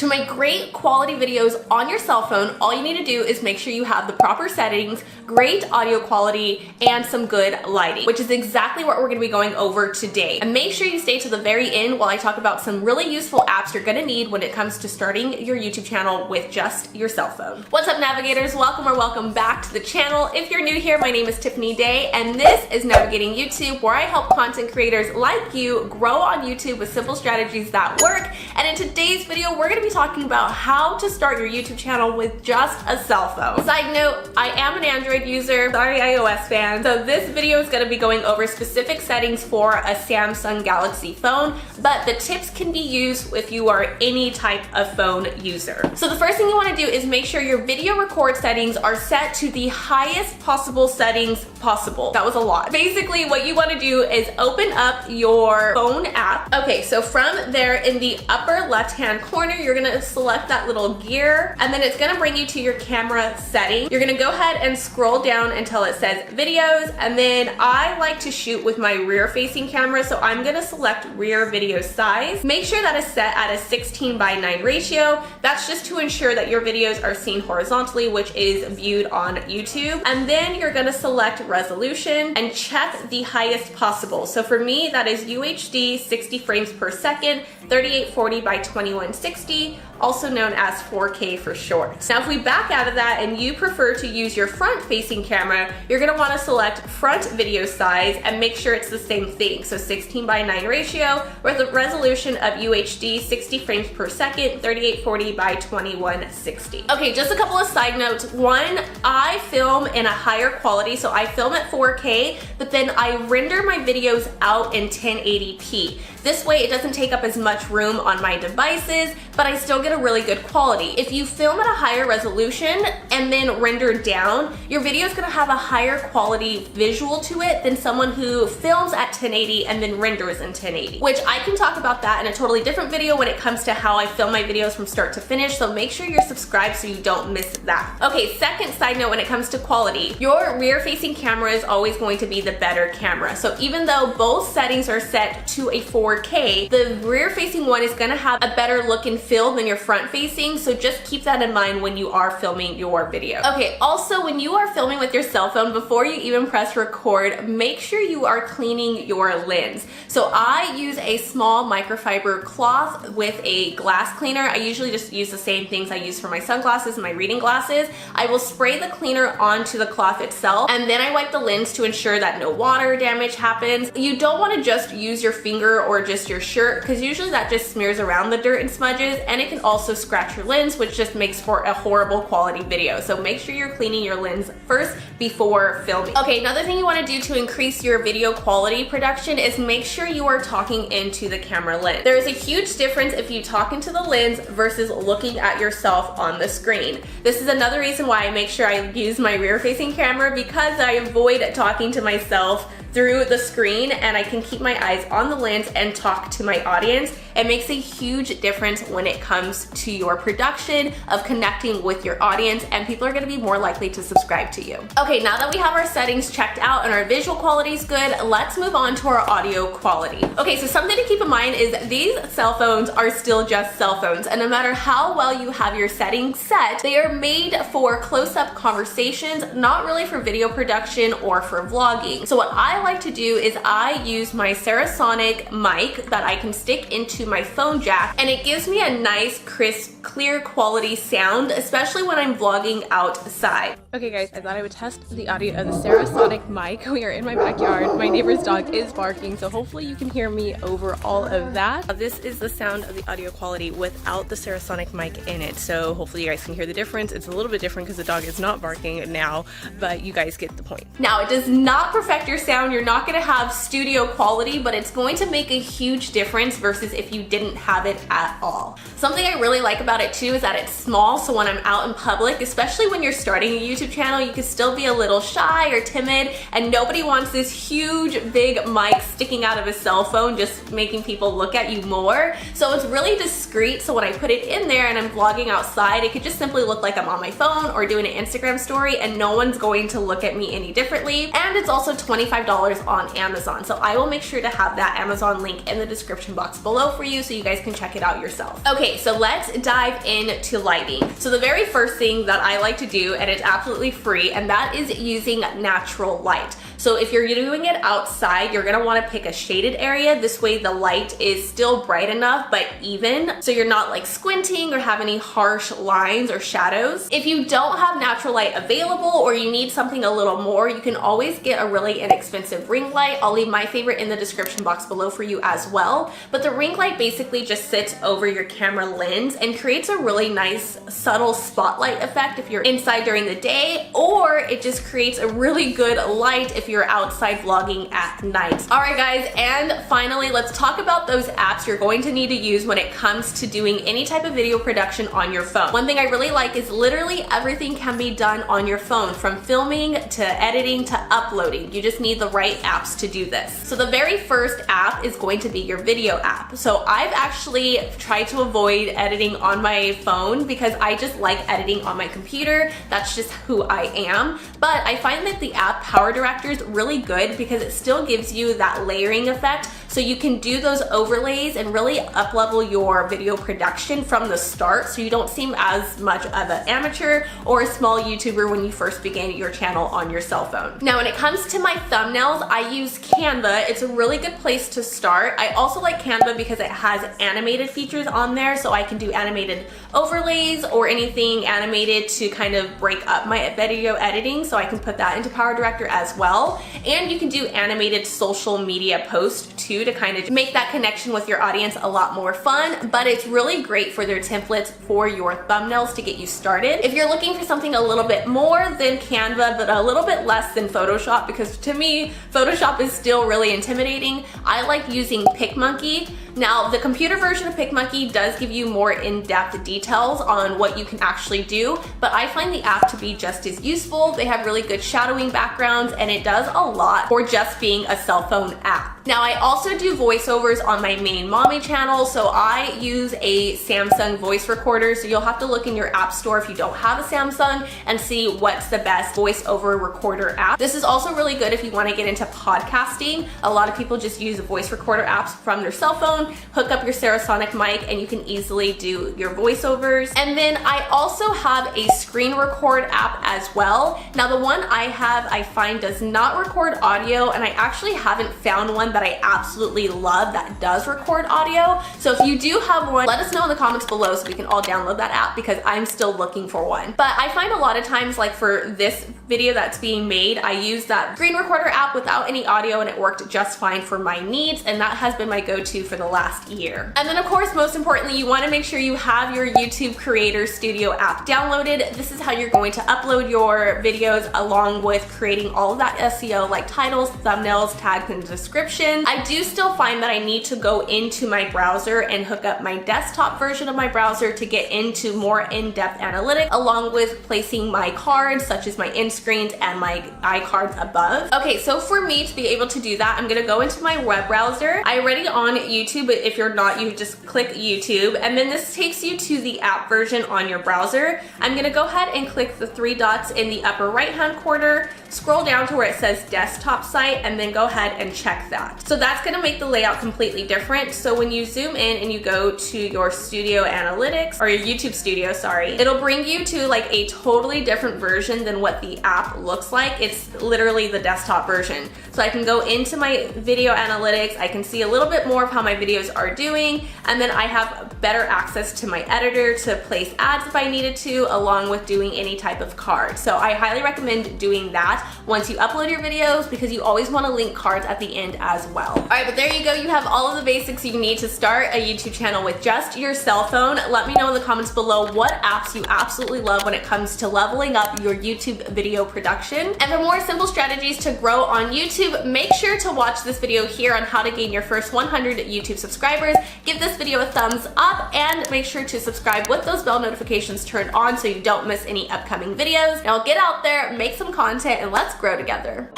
To make great quality videos on your cell phone, all you need to do is make sure you have the proper settings, great audio quality, and some good lighting, which is exactly what we're gonna be going over today. And make sure you stay to the very end while I talk about some really useful apps you're gonna need when it comes to starting your YouTube channel with just your cell phone. What's up, navigators? Welcome or welcome back to the channel. If you're new here, my name is Tiffany Day, and this is Navigating YouTube, where I help content creators like you grow on YouTube with simple strategies that work. And in today's video, we're gonna be talking about how to start your YouTube channel with just a cell phone. Side note, I am an Android user, sorry iOS fan, so this video is gonna be going over specific settings for a Samsung Galaxy phone, but the tips can be used if you are any type of phone user. So the first thing you wanna do is make sure your video record settings are set to the highest possible settings possible. That was a lot. Basically, what you wanna do is open up your phone app. Okay, so from there in the upper left-hand corner, you're gonna select that little gear, and then it's gonna bring you to your camera setting. You're gonna go ahead and scroll down until it says videos, and then I like to shoot with my rear-facing camera, so I'm gonna select rear video size. Make sure that is set at a 16:9 ratio. That's just to ensure that your videos are seen horizontally, which is viewed on YouTube. And then you're gonna select resolution and check the highest possible. So for me, that is UHD 60 frames per second, 3840 by 2160, also known as 4K for short. Now, if we back out of that and you prefer to use your front-facing camera, you're gonna wanna select front video size and make sure it's the same thing. So 16:9 ratio with a resolution of UHD 60 frames per second, 3840 by 2160. Okay, just a couple of side notes. One, I film in a higher quality, so I film at 4K, but then I render my videos out in 1080p. This way, it doesn't take up as much room on my devices, but I still get a really good quality. If you film at a higher resolution and then render down, your video is gonna have a higher quality visual to it than someone who films at 1080 and then renders in 1080, which I can talk about that in a totally different video when it comes to how I film my videos from start to finish, so make sure you're subscribed so you don't miss that. Okay, second side note when it comes to quality, your rear-facing camera is always going to be the better camera. So even though both settings are set to a 4K, the rear-facing one is gonna have a better look and feel than your front-facing, so just keep that in mind when you are filming your video. Okay, also when you are filming with your cell phone, before you even press record, make sure you are cleaning your lens. So I use a small microfiber cloth with a glass cleaner. I usually just use the same things I use for my sunglasses and my reading glasses. I will spray the cleaner onto the cloth itself, and then I wipe the lens to ensure that no water damage happens. You don't want to just use your finger or just your shirt, because usually that just smears around the dirt and smudges, and it can also scratch your lens, which just makes for a horrible quality video. So make sure you're cleaning your lens first before filming. Okay, another thing you want to do to increase your video quality production is make sure you are talking into the camera lens. There is a huge difference if you talk into the lens versus looking at yourself on the screen. This is another reason why I make sure I use my rear-facing camera, because I avoid talking to myself through the screen and I can keep my eyes on the lens and talk to my audience. It makes a huge difference when it comes to your production of connecting with your audience, and people are gonna be more likely to subscribe to you. Okay, now that we have our settings checked out and our visual quality is good, let's move on to our audio quality. Okay, so something to keep in mind is these cell phones are still just cell phones, and no matter how well you have your settings set, they are made for close-up conversations, not really for video production or for vlogging. So what I like to do is I use my Serisonic mic that I can stick into my phone jack, and it gives me a nice, crisp, clear quality sound, especially when I'm vlogging outside. Okay guys, I thought I would test the audio of the Serisonic mic. We are in my backyard. My neighbor's dog is barking, so hopefully you can hear me over all of that. This is the sound of the audio quality without the Serisonic mic in it, so hopefully you guys can hear the difference. It's a little bit different because the dog is not barking now, but you guys get the point. Now, it does not perfect your sound. You're not gonna have studio quality, but it's going to make a huge difference versus if you didn't have it at all. Something I really like about it too is that it's small, so when I'm out in public, especially when you're starting a YouTube channel, you can still be a little shy or timid, and nobody wants this huge, big mic sticking out of a cell phone just making people look at you more. So it's really discreet, so when I put it in there and I'm vlogging outside, it could just simply look like I'm on my phone or doing an Instagram story, and no one's going to look at me any differently. And it's also $25 on Amazon. So I will make sure to have that Amazon link in the description box below for you so you guys can check it out yourself. Okay, so let's dive into lighting. So the very first thing that I like to do, and it's absolutely free, and that is using natural light. So if you're doing it outside, you're gonna wanna pick a shaded area. This way the light is still bright enough, but even, so you're not like squinting or have any harsh lines or shadows. If you don't have natural light available or you need something a little more, you can always get a really inexpensive ring light. I'll leave my favorite in the description box below for you as well. But the ring light basically just sits over your camera lens and creates a really nice subtle spotlight effect if you're inside during the day, or it just creates a really good light if you're outside vlogging at night. All right guys, and finally, let's talk about those apps you're going to need to use when it comes to doing any type of video production on your phone. One thing I really like is literally everything can be done on your phone, from filming to editing to uploading. You just need the right apps to do this. So the very first app is going to be your video app. So I've actually tried to avoid editing on my phone because I just like editing on my computer. That's just who I am. But I find that the app Power Director is really good because it still gives you that layering effect, so you can do those overlays and really up-level your video production from the start, so you don't seem as much of an amateur or a small YouTuber when you first begin your channel on your cell phone. Now when it comes to my thumbnails, I use Canva. It's a really good place to start. I also like Canva because it has animated features on there, so I can do animated overlays or anything animated to kind of break up my video editing, so I can put that into Power Director as well. And you can do animated social media posts too to kind of make that connection with your audience a lot more fun, but it's really great for their templates for your thumbnails to get you started. If you're looking for something a little bit more than Canva, but a little bit less than Photoshop, because to me, Photoshop is still really intimidating, I like using PicMonkey. Now, the computer version of PicMonkey does give you more in-depth details on what you can actually do, but I find the app to be just as useful. They have really good shadowing backgrounds, and it does a lot for just being a cell phone app. Now, I also do voiceovers on my main mommy channel, so I use a Samsung voice recorder, so you'll have to look in your app store if you don't have a Samsung and see what's the best voiceover recorder app. This is also really good if you want to get into podcasting. A lot of people just use voice recorder apps from their cell phone, hook up your Serisonic mic, and you can easily do your voiceovers. And then I also have a screen record app as well. Now, the one I have, I find does not record audio, and I actually haven't found one that I absolutely love that does record audio. So if you do have one, let us know in the comments below so we can all download that app, because I'm still looking for one. But I find a lot of times, like for this video that's being made, I use that screen recorder app without any audio, and it worked just fine for my needs, and that has been my go-to for the last year. And then of course, most importantly, you want to make sure you have your YouTube Creator Studio app downloaded. This is how you're going to upload your videos, along with creating all of that SEO like titles, thumbnails, tags, and description. I do still find that I need to go into my browser and hook up my desktop version of my browser to get into more in-depth analytics, along with placing my cards, such as my end screens and my iCards above. Okay, so for me to be able to do that, I'm gonna go into my web browser. I'm already on YouTube, but if you're not, you just click YouTube, and then this takes you to the app version on your browser. I'm gonna go ahead and click the three dots in the upper right-hand corner, scroll down to where it says desktop site, and then go ahead and check that. So that's gonna make the layout completely different. So when you zoom in and you go to your studio analytics, or your YouTube studio, sorry, it'll bring you to like a totally different version than what the app looks like. It's literally the desktop version. So I can go into my video analytics, I can see a little bit more of how my videos are doing, and then I have better access to my editor to place ads if I needed to, along with doing any type of card. So I highly recommend doing that once you upload your videos, because you always wanna link cards at the end as well. All right, but there you go. You have all of the basics you need to start a YouTube channel with just your cell phone. Let me know in the comments below what apps you absolutely love when it comes to leveling up your YouTube video production. And for more simple strategies to grow on YouTube, make sure to watch this video here on how to gain your first 100 YouTube subscribers. Give this video a thumbs up and make sure to subscribe with those bell notifications turned on so you don't miss any upcoming videos. Now get out there, make some content, and let's grow together.